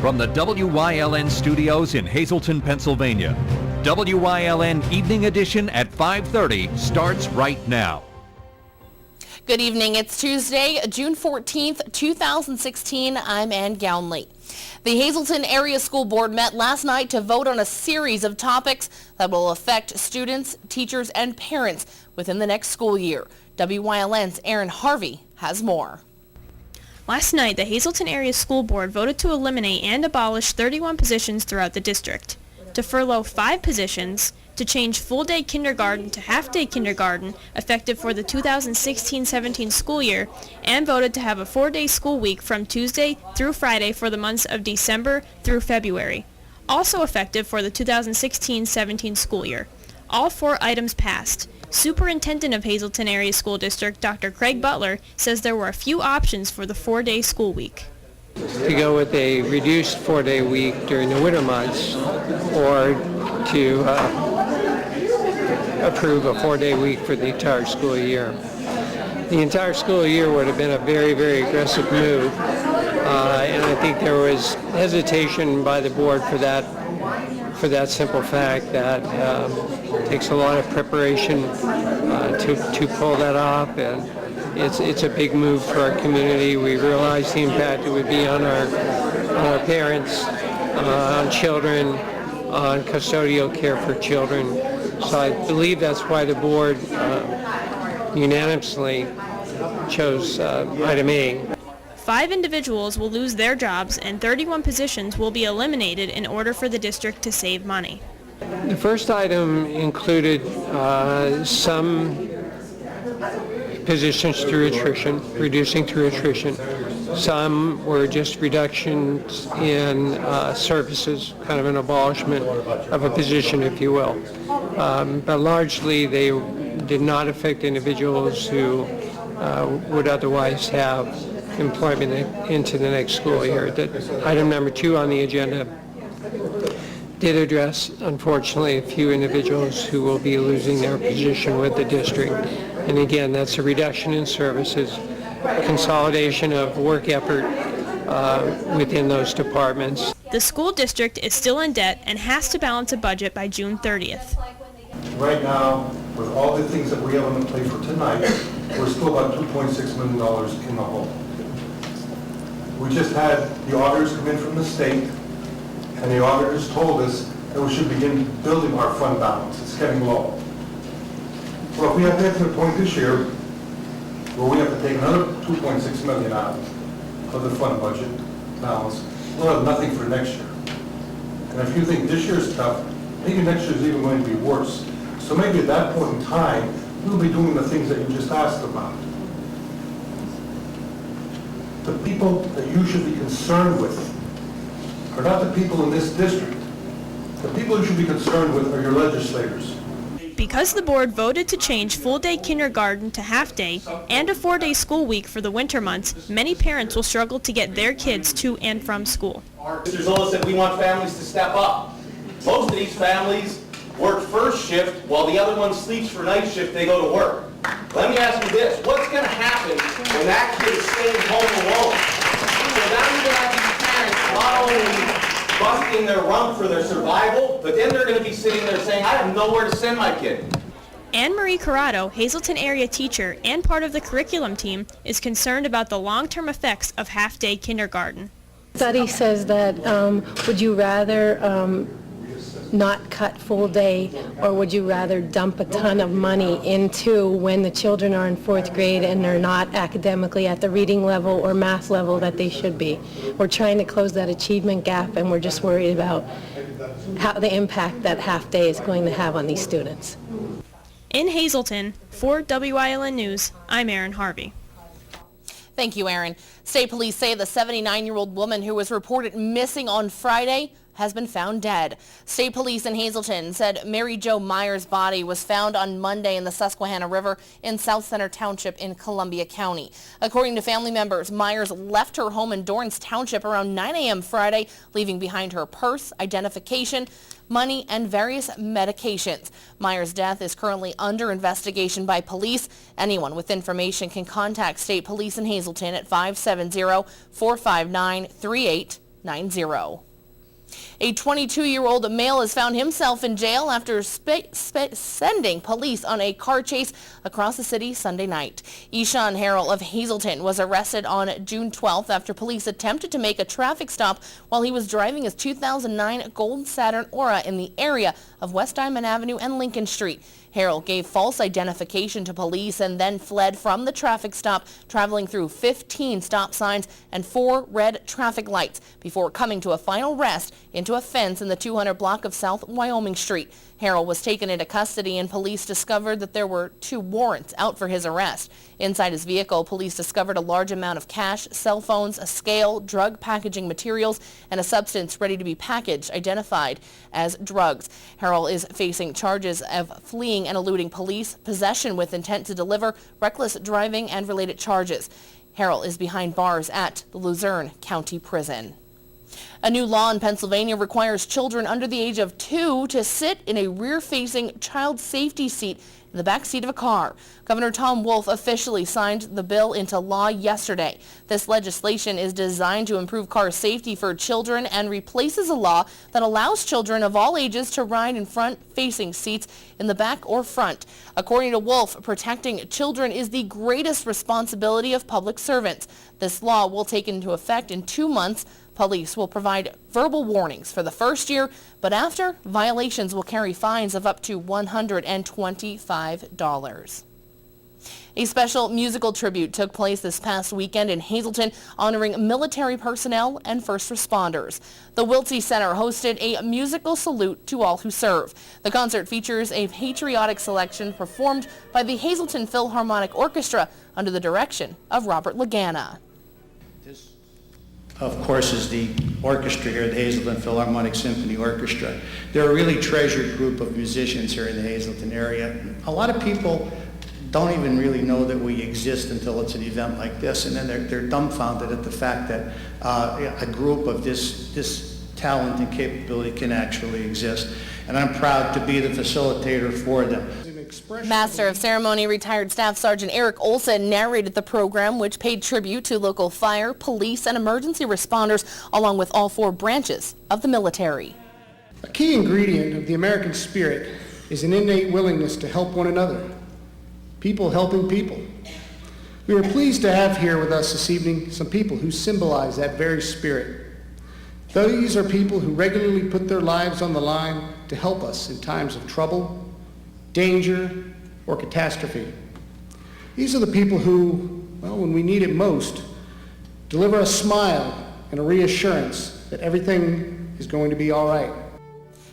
From the WYLN studios in Hazleton, Pennsylvania, WYLN Evening Edition at 5:30 starts right now. Good evening. It's Tuesday, June 14th, 2016. I'm Ann Gownley. The Hazleton Area School Board met last night to vote on a series of topics that will affect students, teachers, and parents within the next school year. WYLN's Aaron Harvey has more. Last night, the Hazleton Area School Board voted to eliminate and abolish 31 positions throughout the district, to furlough 5 positions, to change full-day kindergarten to half-day kindergarten effective for the 2016-17 school year, and voted to have a 4-day school week from Tuesday through Friday for the months of December through February, also effective for the 2016-17 school year. All 4 items passed. Superintendent of Hazleton Area School District, Dr. Craig Butler, says there were a few options for the 4-day school week. To go with a reduced 4-day week during the winter months, or to approve a 4-day week for the entire school year. The entire school year would have been a very, very aggressive move, and I think there was hesitation by the board for that simple fact that it takes a lot of preparation to pull that off, and it's a big move for our community. We realize the impact it would be on our parents, on children, on custodial care for children. So I believe that's why the board unanimously chose item A. 5 individuals will lose their jobs and 31 positions will be eliminated in order for the district to save money. The first item included some positions through attrition, reducing through attrition. Some were just reductions in services, kind of an abolishment of a position, if you will. But largely they did not affect individuals who would otherwise have employment into the next school year. Item number 2 on the agenda did address, unfortunately, a few individuals who will be losing their position with the district. And again, that's a reduction in services, consolidation of work effort within those departments. The school district is still in debt and has to balance a budget by June 30th. Right now, with all the things that we have on the plate for tonight, we're still about $2.6 million in the hole. We just had the auditors come in from the state, and the auditors told us that we should begin building our fund balance. It's getting low. Well, if we have to get to the point this year where we have to take another $2.6 million out of the fund budget balance, we'll have nothing for next year. And if you think this year's tough, maybe next year's even going to be worse. So maybe at that point in time, we'll be doing the things that you just asked about. The people that you should be concerned with are not the people in this district. The people you should be concerned with are your legislators. Because the board voted to change full-day kindergarten to half-day and a 4-day school week for the winter months, many parents will struggle to get their kids to and from school. Mr. Zola said we want families to step up. Most of these families work first shift while the other one sleeps for night shift, they go to work. Let me ask you this, what's going to happen when that kid is staying home alone? So now you're going to have these parents not only busting their rump for their survival, but then they're going to be sitting there saying, I have nowhere to send my kid. Anne Marie Corrado, Hazleton area teacher and part of the curriculum team, is concerned about the long-term effects of half-day kindergarten. Study says that would you rather not cut full day, or would you rather dump a ton of money into when the children are in 4th grade and they're not academically at the reading level or math level that they should be? We're trying to close that achievement gap, and we're just worried about how the impact that half day is going to have on these students. In Hazleton, for WYLN News, I'm Aaron Harvey. Thank you, Aaron. State police say the 79-year-old woman who was reported missing on Friday has been found dead. State police in Hazleton said Mary Jo Myers' body was found on Monday in the Susquehanna River in South Center Township in Columbia County. According to family members, Myers left her home in Dorrance Township around 9 a.m. Friday, leaving behind her purse, identification, money, and various medications. Myers' death is currently under investigation by police. Anyone with information can contact State Police in Hazleton at 570-459-38 A 22-year-old male has found himself in jail after sending police on a car chase across the city Sunday night. Eshawn Harrell of Hazleton was arrested on June 12th after police attempted to make a traffic stop while he was driving his 2009 Gold Saturn Aura in the area of West Diamond Avenue and Lincoln Street. Harrell gave false identification to police and then fled from the traffic stop, traveling through 15 stop signs and 4 red traffic lights before coming to a final rest into a fence in the 200 block of South Wyoming Street. Harrell was taken into custody and police discovered that there were 2 warrants out for his arrest. Inside his vehicle, police discovered a large amount of cash, cell phones, a scale, drug packaging materials, and a substance ready to be packaged, identified as drugs. Harrell is facing charges of fleeing and eluding police, possession with intent to deliver, reckless driving, and related charges. Harrell is behind bars at the Luzerne County Prison. A new law in Pennsylvania requires children under the age of 2 to sit in a rear-facing child safety seat in the back seat of a car. Governor Tom Wolf officially signed the bill into law yesterday. This legislation is designed to improve car safety for children and replaces a law that allows children of all ages to ride in front-facing seats in the back or front. According to Wolf, protecting children is the greatest responsibility of public servants. This law will take into effect in 2 months. Police will provide verbal warnings for the first year, but after, violations will carry fines of up to $125. A special musical tribute took place this past weekend in Hazleton, honoring military personnel and first responders. The Wiltsey Center hosted a musical salute to all who serve. The concert features a patriotic selection performed by the Hazleton Philharmonic Orchestra under the direction of Robert Lagana. Of course, is the orchestra here, the Hazleton Philharmonic Symphony Orchestra. They're a really treasured group of musicians here in the Hazleton area. A lot of people don't even really know that we exist until it's an event like this, and then they're dumbfounded at the fact that a group of this talent and capability can actually exist. And I'm proud to be the facilitator for them. Master of Ceremony retired Staff Sergeant Eric Olson narrated the program, which paid tribute to local fire, police, and emergency responders, along with all 4 branches of the military. A key ingredient of the American spirit is an innate willingness to help one another. People helping people. We are pleased to have here with us this evening some people who symbolize that very spirit. These are people who regularly put their lives on the line to help us in times of trouble, danger, or catastrophe. These are the people who, well, when we need it most, deliver a smile and a reassurance that everything is going to be all right.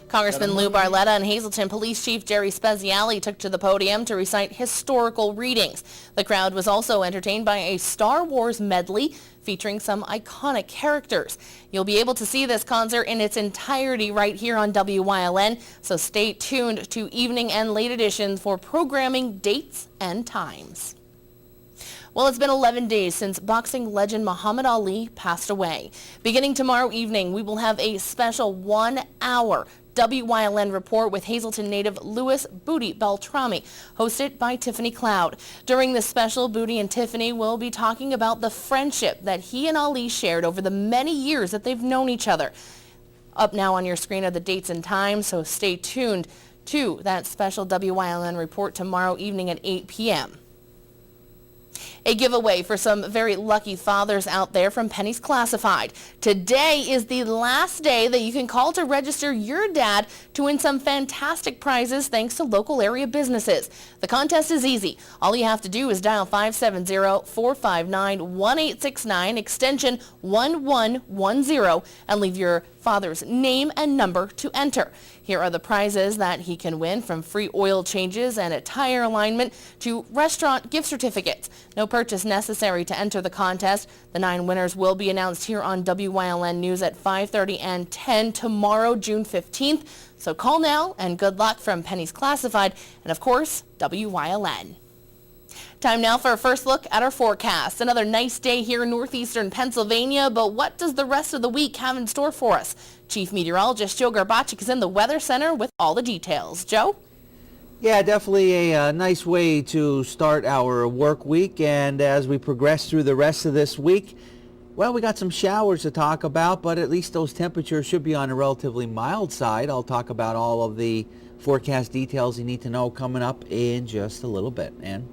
Congressman Lou Barletta and Hazleton Police Chief Jerry Speziale took to the podium to recite historical readings. The crowd was also entertained by a Star Wars medley featuring some iconic characters. You'll be able to see this concert in its entirety right here on WYLN, so stay tuned to evening and late editions for programming dates and times. Well, it's been 11 days since boxing legend Muhammad Ali passed away. Beginning tomorrow evening, we will have a special 1-hour WYLN report with Hazleton native Louis Booty Beltrami, hosted by Tiffany Cloud. During this special, Booty and Tiffany will be talking about the friendship that he and Ali shared over the many years that they've known each other. Up now on your screen are the dates and times, so stay tuned to that special WYLN report tomorrow evening at 8 p.m. A giveaway for some very lucky fathers out there from Penny's Classified. Today is the last day that you can call to register your dad to win some fantastic prizes thanks to local area businesses. The contest is easy. All you have to do is dial 570-459-1869 extension 1110 and leave your father's name and number to enter. Here are the prizes that he can win, from free oil changes and a tire alignment to restaurant gift certificates. No purchase necessary to enter the contest. The 9 winners will be announced here on WYLN News at 5:30 and 10 tomorrow, June 15th. So call now, and good luck from Penny's Classified and, of course, WYLN. Time now for a first look at our forecast. Another nice day here in northeastern Pennsylvania, but what does the rest of the week have in store for us? Chief Meteorologist Joe Garbacik is in the Weather Center with all the details. Joe? Yeah, definitely a nice way to start our work week, and as we progress through the rest of this week, Well, we got some showers to talk about, but at least those temperatures should be on a relatively mild side. I'll talk about all of the forecast details you need to know coming up in just a little bit. Ann?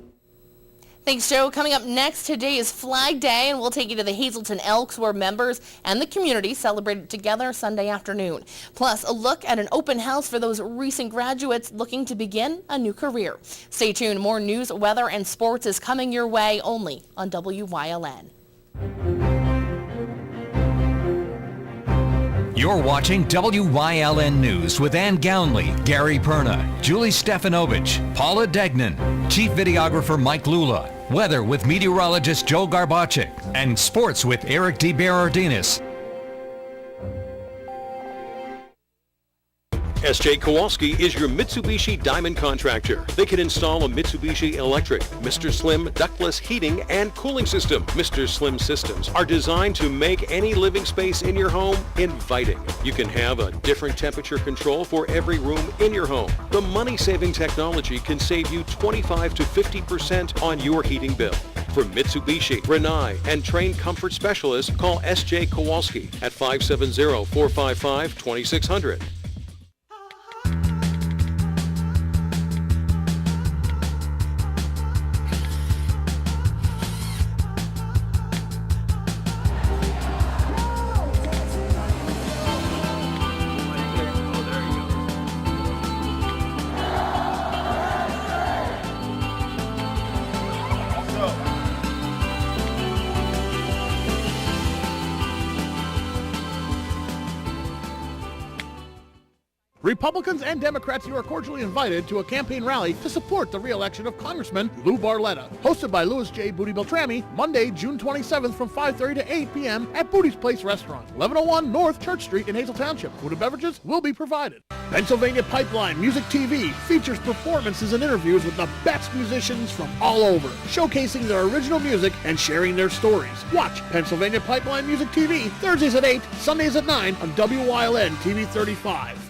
Thanks, Joe. Coming up next, today is Flag Day, and we'll take you to the Hazelton Elks, where members and the community celebrated together Sunday afternoon. Plus, a look at an open house for those recent graduates looking to begin a new career. Stay tuned. More news, weather, and sports is coming your way only on WYLN. You're watching WYLN News with Ann Gownley, Gary Perna, Julie Stefanovich, Paula Degnan, Chief Videographer Mike Lula, weather with meteorologist Joe Garbacik, and sports with Eric DeBerardinis. S.J. Kowalski is your Mitsubishi Diamond contractor. They can install a Mitsubishi electric, Mr. Slim ductless heating and cooling system. Mr. Slim systems are designed to make any living space in your home inviting. You can have a different temperature control for every room in your home. The money-saving technology can save you 25 to 50% on your heating bill. For Mitsubishi, Rinnai, and trained comfort specialists, call S.J. Kowalski at 570-455-2600. Republicans and Democrats, you are cordially invited to a campaign rally to support the re-election of Congressman Lou Barletta, hosted by Louis J. Booty Beltrami, Monday, June 27th from 5:30 to 8 p.m. at Booty's Place Restaurant, 1101 North Church Street in Hazel Township. Food and beverages will be provided. Pennsylvania Pipeline Music TV features performances and interviews with the best musicians from all over, showcasing their original music and sharing their stories. Watch Pennsylvania Pipeline Music TV Thursdays at 8, Sundays at 9 on WYLN TV 35.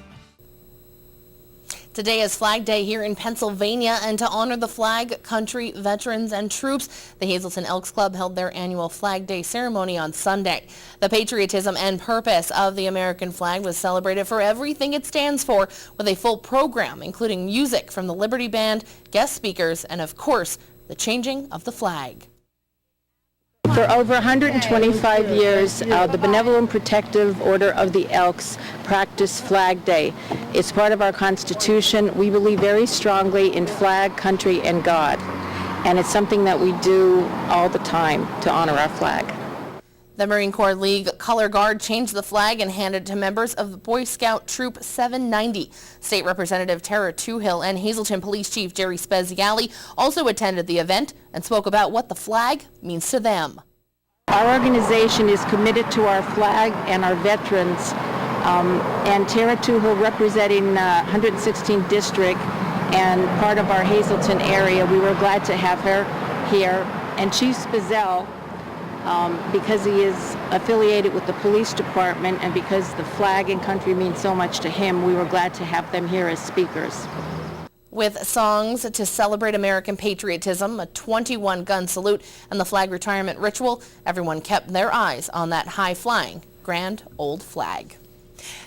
Today is Flag Day here in Pennsylvania, and to honor the flag, country, veterans, and troops, the Hazelton Elks Club held their annual Flag Day ceremony on Sunday. The patriotism and purpose of the American flag was celebrated for everything it stands for, with a full program, including music from the Liberty Band, guest speakers, and of course, the changing of the flag. For over 125 years, the Benevolent Protective Order of the Elks practice Flag Day. It's part of our Constitution. We believe very strongly in flag, country, and God. And it's something that we do all the time to honor our flag. The Marine Corps League Color Guard changed the flag and handed it to members of Boy Scout Troop 790. State Representative Tara Toohill and Hazelton Police Chief Jerry Speziale also attended the event and spoke about what the flag means to them. Our organization is committed to our flag and our veterans, and Tara Toohill, representing 116th District and part of our Hazelton area, we were glad to have her here. And Chief Speziale, because he is affiliated with the police department and because the flag and country means so much to him, we were glad to have them here as speakers. With songs to celebrate American patriotism, a 21-gun salute, and the flag retirement ritual, everyone kept their eyes on that high-flying grand old flag.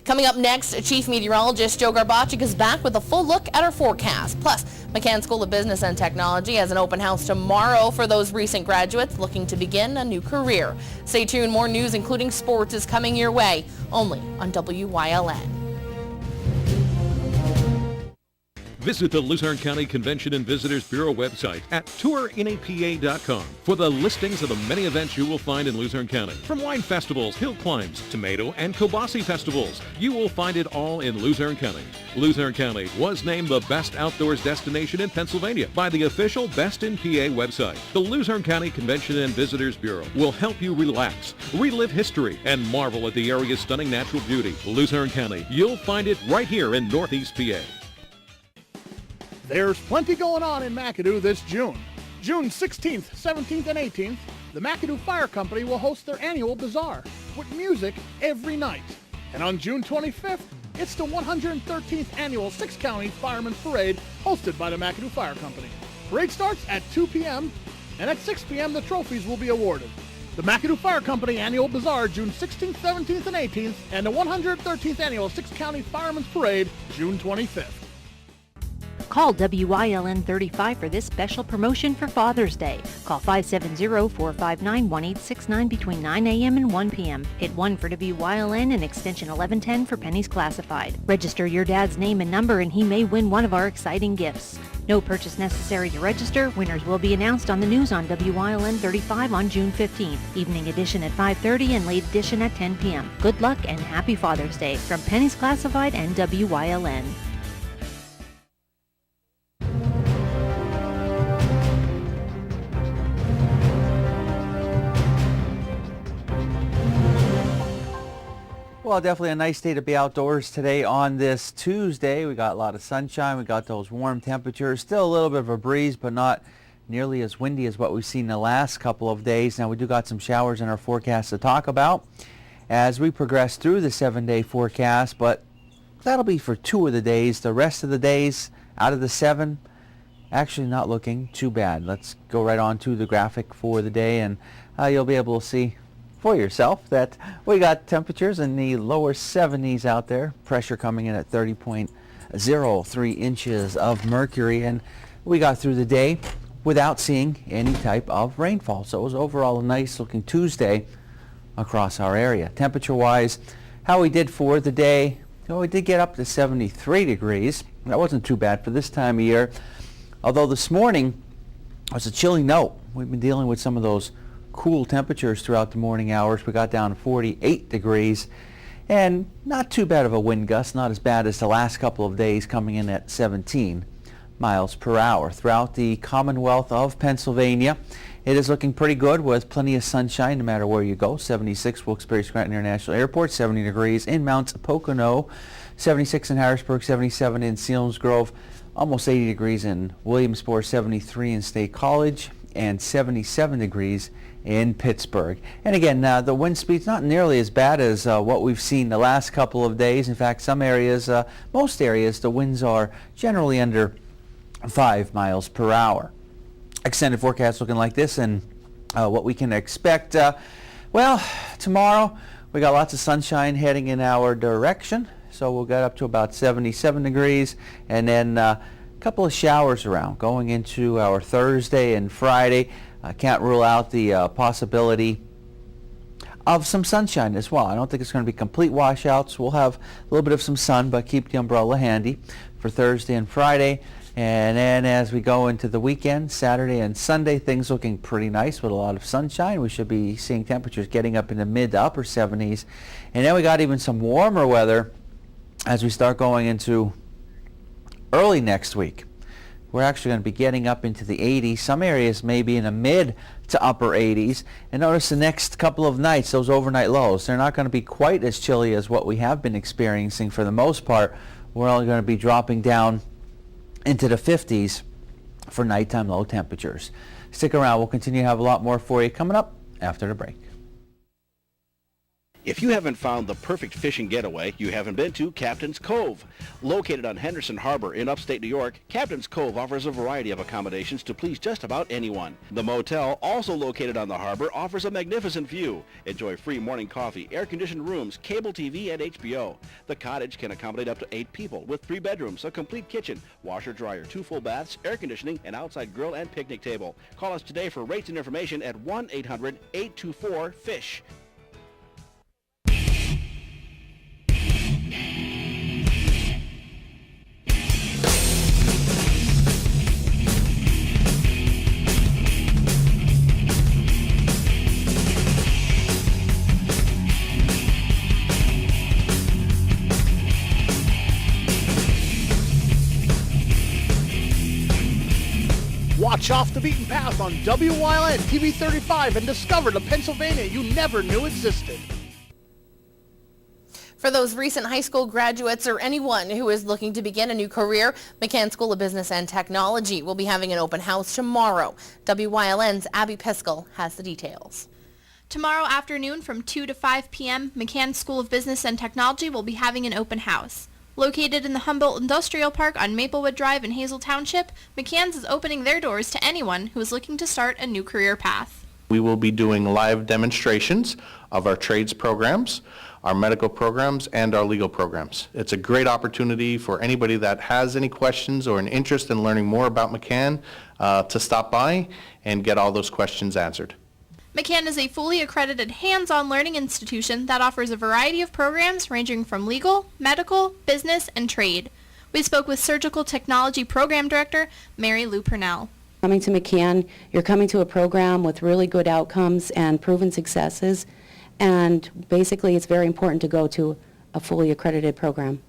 Coming up next, Chief Meteorologist Joe Garbacik is back with a full look at our forecast. Plus, McCann School of Business and Technology has an open house tomorrow for those recent graduates looking to begin a new career. Stay tuned. More news, including sports, is coming your way only on WYLN. Visit the Luzerne County Convention and Visitors Bureau website at tourinapa.com for the listings of the many events you will find in Luzerne County. From wine festivals, hill climbs, tomato and kielbasa festivals, you will find it all in Luzerne County. Luzerne County was named the best outdoors destination in Pennsylvania by the official Best in PA website. The Luzerne County Convention and Visitors Bureau will help you relax, relive history, and marvel at the area's stunning natural beauty. Luzerne County, you'll find it right here in Northeast PA. There's plenty going on in McAdoo this June. June 16th, 17th, and 18th, the McAdoo Fire Company will host their annual bazaar with music every night. And on June 25th, it's the 113th annual Six-County Firemen's Parade hosted by the McAdoo Fire Company. Parade starts at 2 p.m., and at 6 p.m. the trophies will be awarded. The McAdoo Fire Company Annual Bazaar, June 16th, 17th, and 18th, and the 113th Annual 6th County Firemen's Parade, June 25th. Call WYLN 35 for this special promotion for Father's Day. Call 570-459-1869 between 9 a.m. and 1 p.m. Hit 1 for WYLN and extension 1110 for pennies classified. Register your dad's name and number and he may win one of our exciting gifts. No purchase necessary to register. Winners will be announced on the news on WYLN 35 on June 15th. Evening edition at 5:30 and late edition at 10 p.m. Good luck and happy Father's Day from Pennies Classified and WYLN. Well, definitely a nice day to be outdoors today on this Tuesday. We got a lot of sunshine. We got those warm temperatures. Still a little bit of a breeze, but not nearly as windy as what we've seen the last couple of days. Now, we do got some showers in our forecast to talk about as we progress through the 7-day forecast, but that'll be for 2 of the days. The rest of the days out of the 7, actually not looking too bad. Let's go right on to the graphic for the day, and you'll be able to see for yourself that we got temperatures in the lower 70s out there. Pressure coming in at 30.03 inches of mercury, and we got through the day without seeing any type of rainfall. So it was overall a nice looking Tuesday across our area. Temperature wise, how we did for the day, we did get up to 73 degrees. That wasn't too bad for this time of year. Although this morning was a chilly note. We've been dealing with some of those cool temperatures throughout the morning hours. We got down to 48 degrees and not too bad of a wind gust, not as bad as the last couple of days, coming in at 17 miles per hour. Throughout the Commonwealth of Pennsylvania, it is looking pretty good with plenty of sunshine no matter where you go. 76 Wilkes-Barre Scranton International Airport, 70 degrees in Mount Pocono, 76 in Harrisburg, 77 in Selinsgrove, almost 80 degrees in Williamsport, 73 in State College, and 77 degrees in Pittsburgh. And again, the wind speed's not nearly as bad as what we've seen the last couple of days. In fact, some areas, most areas, the winds are generally under 5 miles per hour. Extended forecast looking like this, and what we can expect. Well, tomorrow we got lots of sunshine heading in our direction, so we'll get up to about 77 degrees, and then a couple of showers around going into our Thursday and Friday. I can't rule out the possibility of some sunshine as well. I don't think it's going to be complete washouts. We'll have a little bit of some sun, but keep the umbrella handy for Thursday and Friday. And then as we go into the weekend, Saturday and Sunday, things looking pretty nice with a lot of sunshine. We should be seeing temperatures getting up in the mid to upper 70s. And then we got even some warmer weather as we start going into early next week. We're actually going to be getting up into the 80s. Some areas may be in the mid to upper 80s. And notice the next couple of nights, those overnight lows, they're not going to be quite as chilly as what we have been experiencing for the most part. We're only going to be dropping down into the 50s for nighttime low temperatures. Stick around. We'll continue to have a lot more for you coming up after the break. If you haven't found the perfect fishing getaway, you haven't been to Captain's Cove. Located on Henderson Harbor in upstate New York, Captain's Cove offers a variety of accommodations to please just about anyone. The motel, also located on the harbor, offers a magnificent view. Enjoy free morning coffee, air-conditioned rooms, cable TV, and HBO. The cottage can accommodate up to 8 people with 3 bedrooms, a complete kitchen, washer-dryer, 2 full baths, air conditioning, an outside grill, and picnic table. Call us today for rates and information at 1-800-824-FISH. Watch Off the Beaten Path on WYLN TV 35 and discover the Pennsylvania you never knew existed. For those recent high school graduates or anyone who is looking to begin a new career, McCann School of Business and Technology will be having an open house tomorrow. WYLN's Abby Piskel has the details. Tomorrow afternoon from 2 to 5 p.m., McCann School of Business and Technology will be having an open house. Located in the Humboldt Industrial Park on Maplewood Drive in Hazel Township, McCann's is opening their doors to anyone who is looking to start a new career path. We will be doing live demonstrations of our trades programs, our medical programs, and our legal programs. It's a great opportunity for anybody that has any questions or an interest in learning more about McCann to stop by and get all those questions answered. McCann is a fully accredited hands-on learning institution that offers a variety of programs ranging from legal, medical, business, and trade. We spoke with Surgical Technology Program Director Mary Lou Purnell. Coming to McCann, you're coming to a program with really good outcomes and proven successes, and basically it's very important to go to a fully accredited program.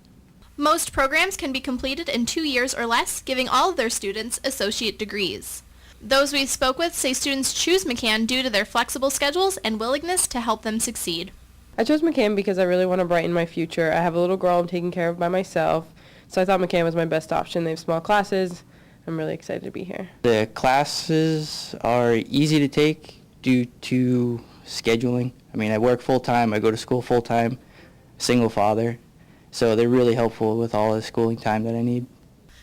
Most programs can be completed in 2 years or less, giving all of their students associate degrees. Those we spoke with say students choose McCann due to their flexible schedules and willingness to help them succeed. I chose McCann because I really want to brighten my future. I have a little girl I'm taking care of by myself, so I thought McCann was my best option. They have small classes. I'm really excited to be here. The classes are easy to take due to scheduling. I mean, I work full-time, I go to school full-time, single father, so they're really helpful with all the schooling time that I need.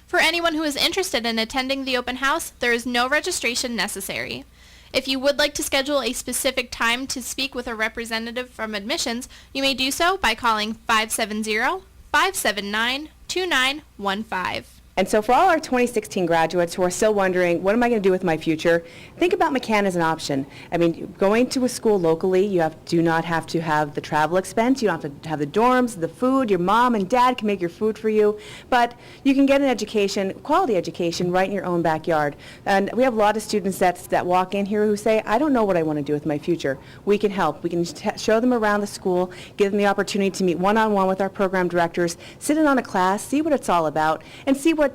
For anyone who is interested in attending the open house, there is no registration necessary. If you would like to schedule a specific time to speak with a representative from admissions, you may do so by calling 570-579-2915. And so for all our 2016 graduates who are still wondering, what am I going to do with my future, think about McCann as an option. I mean, going to a school locally, you do not have to have the travel expense, you don't have to have the dorms, the food, your mom and dad can make your food for you, but you can get an education, quality education, right in your own backyard. And we have a lot of students that walk in here who say, I don't know what I want to do with my future. We can help. We can show them around the school, give them the opportunity to meet one-on-one with our program directors, sit in on a class, see what it's all about, and see what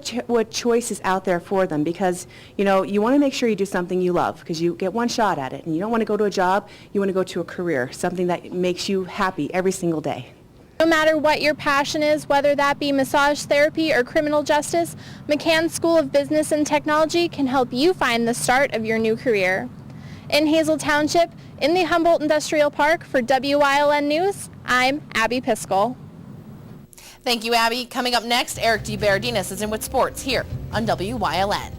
choice is out there for them, because you want to make sure you do something you love, because you get one shot at it, and you don't want to go to a job, you want to go to a career, something that makes you happy every single day. No matter what your passion is, whether that be massage therapy or criminal justice, McCann School of Business and Technology can help you find the start of your new career. In Hazel Township, in the Humboldt Industrial Park, for WYLN News, I'm Abby Piskel. Thank you, Abby. Coming up next, Eric DeBardinis is in with sports here on WYLN.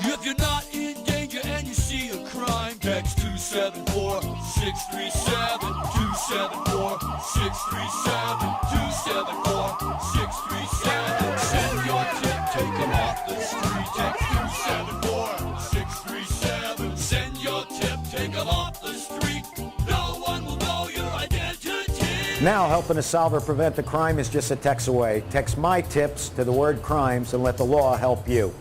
If you're not in danger and you see a crime, text 274-637, 274-637, 274-637. Send your tip, take them off the street. Text 274-637. Send your tip, take them off the street. No one will know your identity. Now helping to solve or prevent the crime is just a text away. Text My Tips to the word crimes and let the law help you.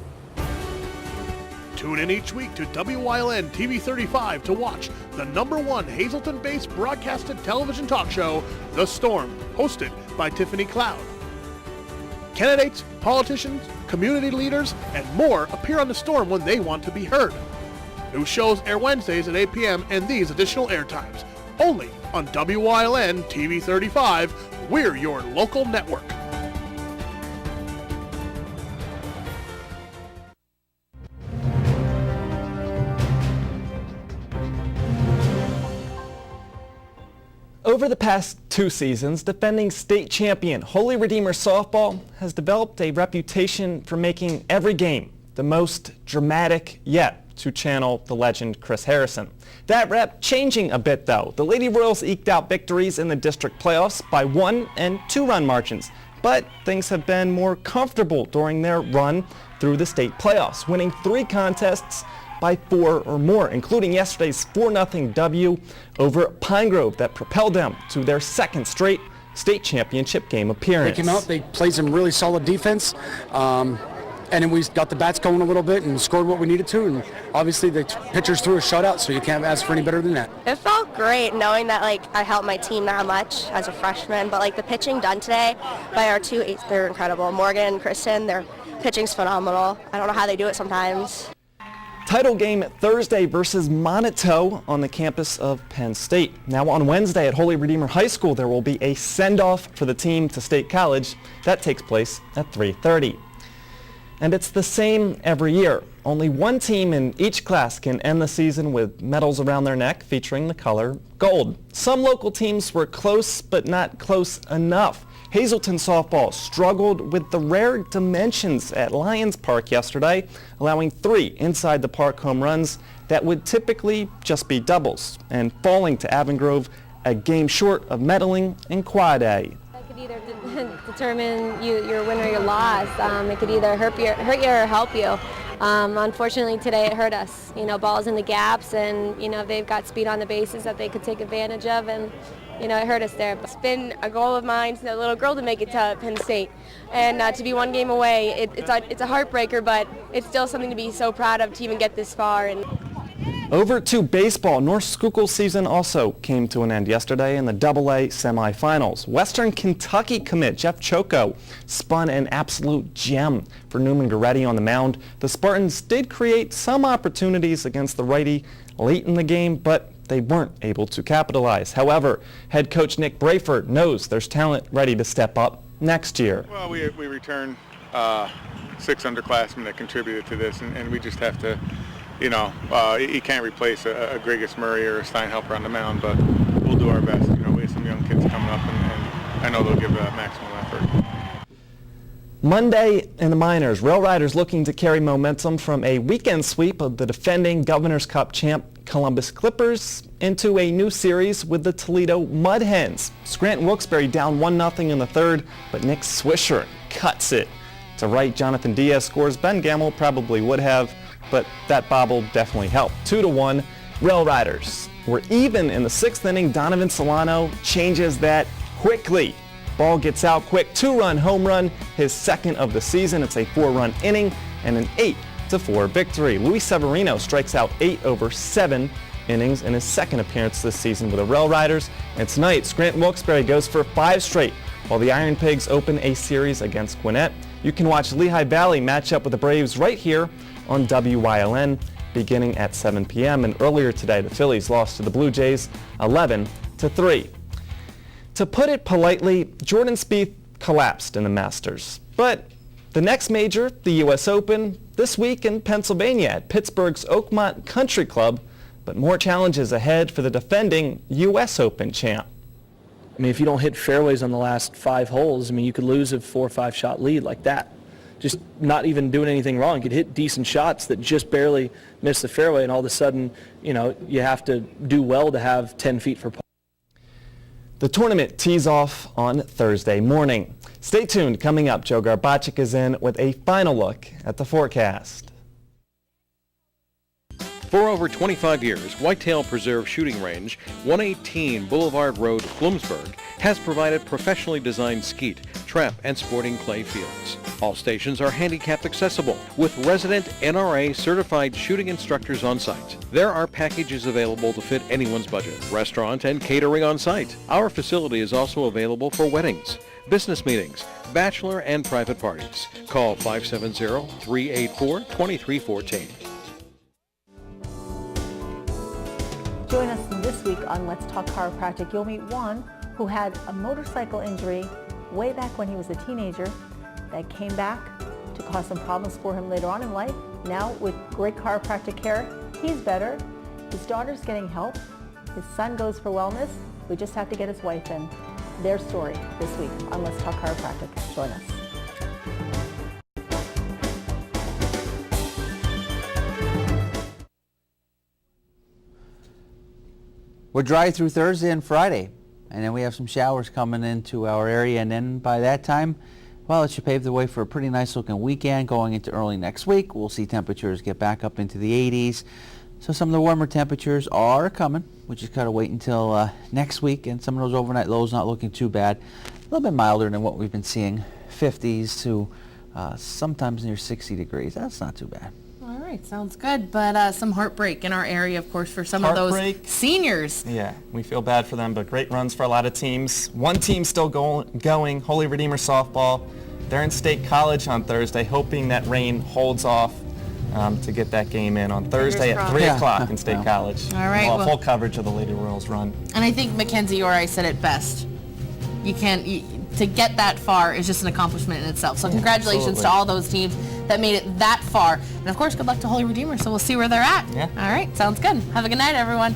Tune in each week to WYLN TV 35 to watch the #1 Hazleton-based broadcasted television talk show, The Storm, hosted by Tiffany Cloud. Candidates, politicians, community leaders, and more appear on The Storm when they want to be heard. New shows air Wednesdays at 8 p.m. and these additional air times. Only on WYLN TV 35. We're your local network. Over the past 2 seasons, defending state champion Holy Redeemer softball has developed a reputation for making every game the most dramatic yet, to channel the legend Chris Harrison. That rep changing a bit though. The Lady Royals eked out victories in the district playoffs by 1- and 2-run margins, but things have been more comfortable during their run through the state playoffs, winning 3 contests by 4 or more, including yesterday's 4-0 W over Pine Grove that propelled them to their 2nd straight state championship game appearance. They came out, they played some really solid defense, and then we got the bats going a little bit and scored what we needed to, and obviously the pitchers threw a shutout, so you can't ask for any better than that. It felt great knowing that I helped my team that much as a freshman, but the pitching done today by our 2 eights, they're incredible. Morgan and Kristen, their pitching's phenomenal. I don't know how they do it sometimes. Title game Thursday versus Moniteau on the campus of Penn State. Now on Wednesday at Holy Redeemer High School, there will be a send-off for the team to State College. That takes place at 3:30. And it's the same every year. Only one team in each class can end the season with medals around their neck featuring the color gold. Some local teams were close, but not close enough. Hazelton softball struggled with the rare dimensions at Lions Park yesterday, allowing 3 inside the park home runs that would typically just be doubles, and falling to Avongrove a game short of medaling in Quad A. That could either determine your win or your loss. It could either hurt you or help you. Unfortunately today it hurt us. Balls in the gaps, and they've got speed on the bases that they could take advantage of, and it hurt us there. It's been a goal of mine since a little girl to make it to Penn State, and to be 1 game away, it's a heartbreaker, but it's still something to be so proud of to even get this far. And over to baseball. North Schuylkill season also came to an end yesterday in the AA semifinals. Western Kentucky commit Jeff Choco spun an absolute gem for Newman Goretti on the mound. The Spartans did create some opportunities against the righty late in the game, but they weren't able to capitalize. However, head coach Nick Brayford knows there's talent ready to step up next year. Well, we returned 6 underclassmen that contributed to this, and we just have to, you can't replace a Grigas Murray or a Steinhelper on the mound, but we'll do our best. We have some young kids coming up, and I know they'll give maximum effort. Monday in the minors, Rail Riders looking to carry momentum from a weekend sweep of the defending Governor's Cup champ Columbus Clippers into a new series with the Toledo Mud Hens. Scranton Wilkes-Barre down 1-0 in the third, but Nick Swisher cuts it. To right, Jonathan Diaz scores. Ben Gamble probably would have, but that bobble definitely helped. 2-1, Rail Riders. We're even in the 6th inning. Donovan Solano changes that quickly. Ball gets out quick, 2-run home run, his 2nd of the season. It's a 4-run inning and an 8-4 victory. Luis Severino strikes out 8 over 7 innings in his 2nd appearance this season with the Rail Riders. And tonight, Scranton Wilkes-Barre goes for 5 straight, while the Iron Pigs open a series against Gwinnett. You can watch Lehigh Valley match up with the Braves right here on WYLN beginning at 7 p.m. And earlier today, the Phillies lost to the Blue Jays 11-3. To put it politely, Jordan Spieth collapsed in the Masters. But the next major, the U.S. Open, this week in Pennsylvania at Pittsburgh's Oakmont Country Club, but more challenges ahead for the defending U.S. Open champ. I mean, if you don't hit fairways on the last 5 holes, I mean, you could lose a 4 or 5 shot lead like that. Just not even doing anything wrong. You could hit decent shots that just barely miss the fairway, and all of a sudden, you have to do well to have 10 feet for par. The tournament tees off on Thursday morning. Stay tuned. Coming up, Joe Garbacik is in with a final look at the forecast. For over 25 years, Whitetail Preserve Shooting Range, 118 Boulevard Road, Bloomsburg, has provided professionally designed skeet, trap, and sporting clay fields. All stations are handicapped accessible with resident NRA certified shooting instructors on site. There are packages available to fit anyone's budget. Restaurant and catering on site. Our facility is also available for weddings, business meetings, bachelor and private parties. Call 570-384-2314. Join us this week on Let's Talk Chiropractic. You'll meet Juan, who had a motorcycle injury way back when he was a teenager that came back to cause some problems for him later on in life. Now, with great chiropractic care, he's better. His daughter's getting help. His son goes for wellness. We just have to get his wife in. Their story this week on Let's Talk Chiropractic. Join us. We're dry through Thursday and Friday, and then we have some showers coming into our area, and then by that time, well, it should pave the way for a pretty nice looking weekend going into early next week. We'll see temperatures get back up into the 80s. So some of the warmer temperatures are coming. We just got to wait until next week, and some of those overnight lows not looking too bad. A little bit milder than what we've been seeing, 50s to sometimes near 60 degrees. That's not too bad. All right, sounds good. But some heartbreak in our area, of course, for some of those seniors. Yeah, we feel bad for them, but great runs for a lot of teams. One team still going, Holy Redeemer softball. They're in State College on Thursday, hoping that rain holds off to get that game in on Thursday at 3 o'clock in State College. All right. Well, full coverage of the Lady Royals run. And I think Mackenzie Ori said it best. You can't, to get that far is just an accomplishment in itself. So congratulations to all those teams that made it that far. And of course, good luck to Holy Redeemer. So we'll see where they're at. Yeah. All right, sounds good. Have a good night, everyone.